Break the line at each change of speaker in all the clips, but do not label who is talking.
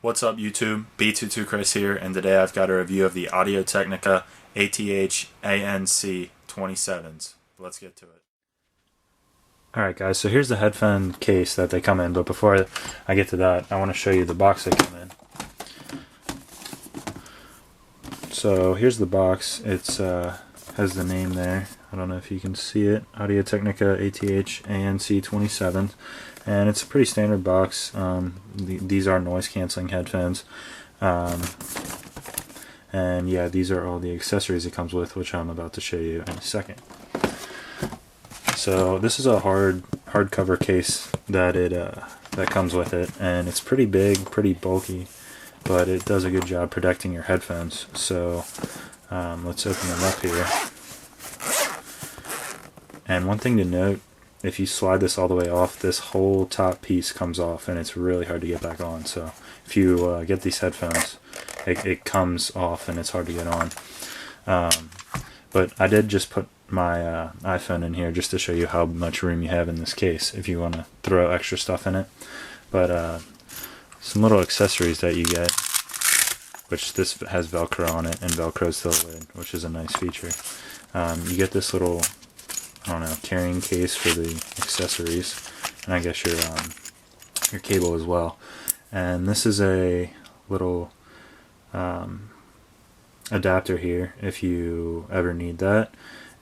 What's up YouTube? B22 Chris here, and today I've got a review of the Audio Technica ATH-ANC27s. Let's get to it. Alright guys, so here's the headphone case that they come in, but before I get to that, I want to show you the box they come in. So here's the box. It's has the name there. I don't know if you can see it. Audio Technica ATH-ANC27, and it's a pretty standard box. These are noise canceling headphones, and yeah, these are all the accessories it comes with, which I'm about to show you in a second. So this is a hardcover case that that comes with it, and it's pretty big, pretty bulky, but it does a good job protecting your headphones. So let's open them up here. And one thing to note, if you slide this all the way off, this whole top piece comes off, and it's really hard to get back on. So if you get these headphones, it comes off and it's hard to get on. But I did just put my iPhone in here just to show you how much room you have in this case if you want to throw extra stuff in it. But some little accessories that you get, which this has Velcro on it, and Velcro's to the lid, which is a nice feature. You get this little, I don't know, carrying case for the accessories, and I guess your cable as well. And this is a little adapter here if you ever need that.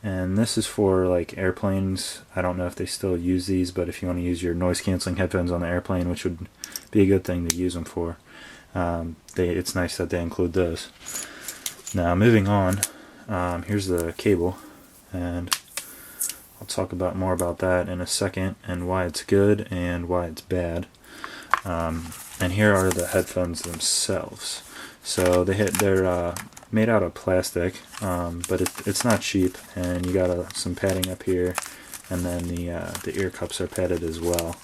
And this is for like airplanes. I don't know if they still use these, but if you want to use your noise canceling headphones on the airplane, which would be a good thing to use them for, it's nice that they include those. Now moving on, here's the cable, and I'll talk more about that in a second, and why it's good and why it's bad. And here are the headphones themselves. So they're made out of plastic, but it's not cheap, and you got some padding up here, and then the ear cups are padded as well.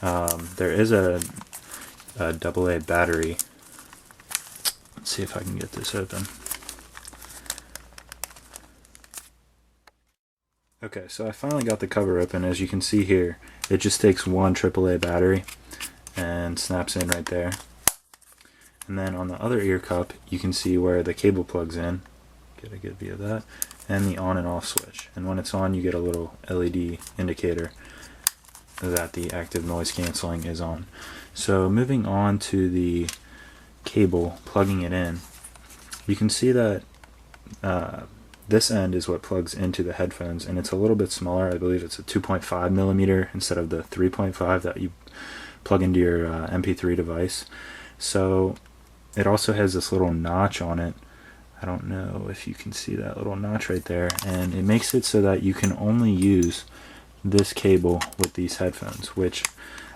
There is a AA battery. Let's see if I can get this open. Okay, so I finally got the cover open. As you can see here, it just takes one AAA battery and snaps in right there. And then on the other ear cup, you can see where the cable plugs in. Get a good view of that. And the on and off switch. And when it's on, you get a little LED indicator that the active noise canceling is on. So moving on to the cable, plugging it in, you can see that this end is what plugs into the headphones, and it's a little bit smaller. I believe it's a 2.5 millimeter instead of the 3.5 that you plug into your MP3 device. So it also has this little notch on it. I don't know if you can see that little notch right there, and it makes it so that you can only use this cable with these headphones, which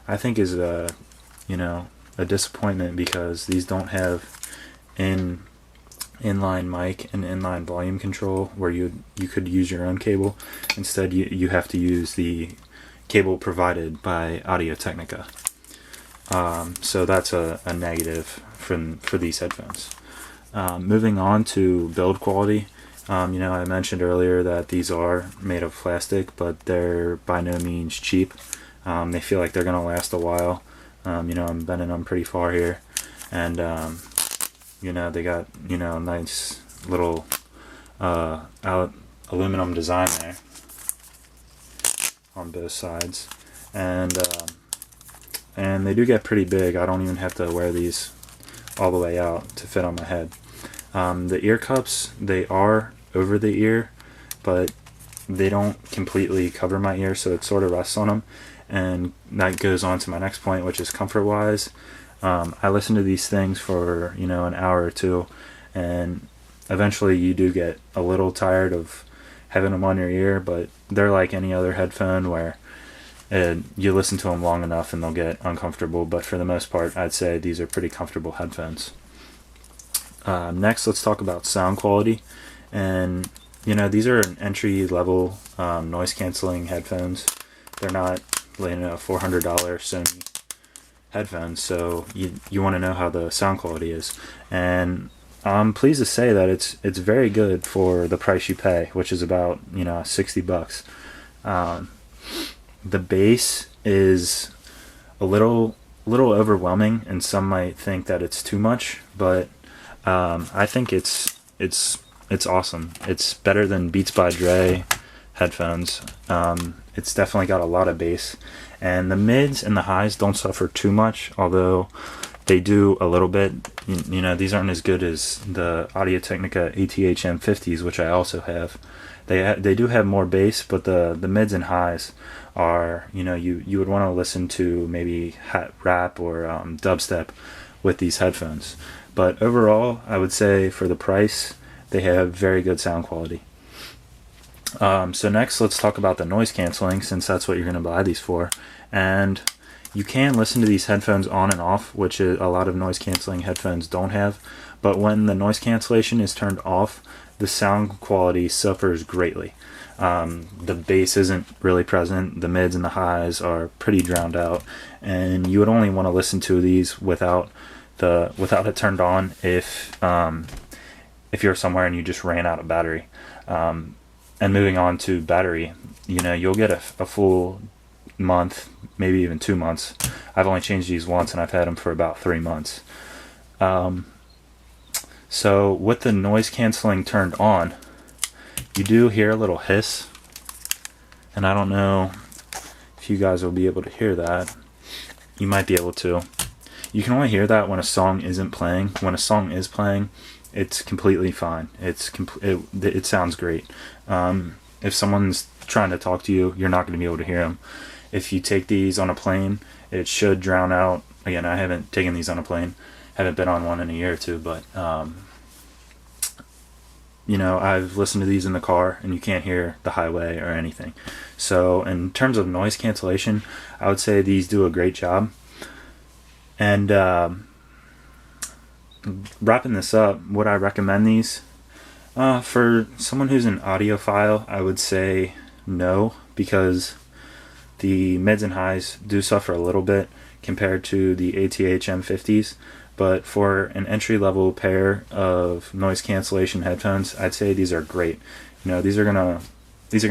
I think is a disappointment, because these don't have inline mic and inline volume control where you could use your own cable. Instead, you have to use the cable provided by Audio Technica. So that's a negative for these headphones. Moving on to build quality, I mentioned earlier that these are made of plastic, but they're by no means cheap. They feel like they're going to last a while. I'm bending them pretty far here, and they got nice little aluminum design there on both sides, and they do get pretty big. I don't even have to wear these all the way out to fit on my head. The ear cups, they are over the ear, but they don't completely cover my ear, so it sort of rests on them. And that goes on to my next point, which is comfort wise. I listen to these things for an hour or two, and eventually you do get a little tired of having them on your ear, but they're like any other headphone where you listen to them long enough and they'll get uncomfortable. But for the most part, I'd say these are pretty comfortable headphones. Next, let's talk about sound quality. And these are an entry level noise canceling headphones. They're not $400 Sony headphones, so you want to know how the sound quality is, and I'm pleased to say that it's very good for the price you pay, which is about $60. The bass is a little a little overwhelming, and some might think that it's too much, but I think it's awesome. It's better than Beats by Dre headphones. It's definitely got a lot of bass, and the mids and the highs don't suffer too much, although they do a little bit. You know, these aren't as good as the Audio Technica ATH-ANC27s, which I also have. They do have more bass, but the mids and highs are, you know, you would want to listen to maybe rap or dubstep with these headphones. But overall, I would say for the price, they have very good sound quality. So next, let's talk about the noise canceling, since that's what you're going to buy these for. And you can listen to these headphones on and off, which a lot of noise canceling headphones don't have. But when the noise cancellation is turned off, the sound quality suffers greatly. The bass isn't really present. The mids and the highs are pretty drowned out, and you would only want to listen to these without it turned on if you're somewhere and you just ran out of battery. And moving on to battery, you know, you'll get a full month, maybe even 2 months. I've only changed these once, and I've had them for about 3 months. So with the noise canceling turned on, you do hear a little hiss, and I don't know if you guys will be able to hear that. You might be able to. You can only hear that when a song isn't playing. When a song is playing, it's completely fine. It sounds great. If someone's trying to talk to you, you're not going to be able to hear them. If you take these on a plane, it should drown out. Again, I haven't taken these on a plane. Haven't been on one in a year or two, but you know, I've listened to these in the car, and you can't hear the highway or anything. So in terms of noise cancellation, I would say these do a great job. And wrapping this up, would I recommend these? For someone who's an audiophile, I would say no, because the mids and highs do suffer a little bit compared to the ATH-M50s. But for an entry-level pair of noise cancellation headphones, I'd say these are great. You know, these are gonna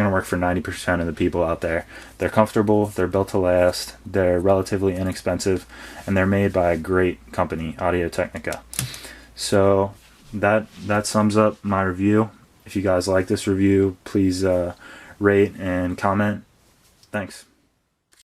work for 90% of the people out there. They're comfortable, they're built to last, they're relatively inexpensive, and they're made by a great company, Audio Technica. So that sums up my review. If you guys like this review, please rate and comment. Thanks.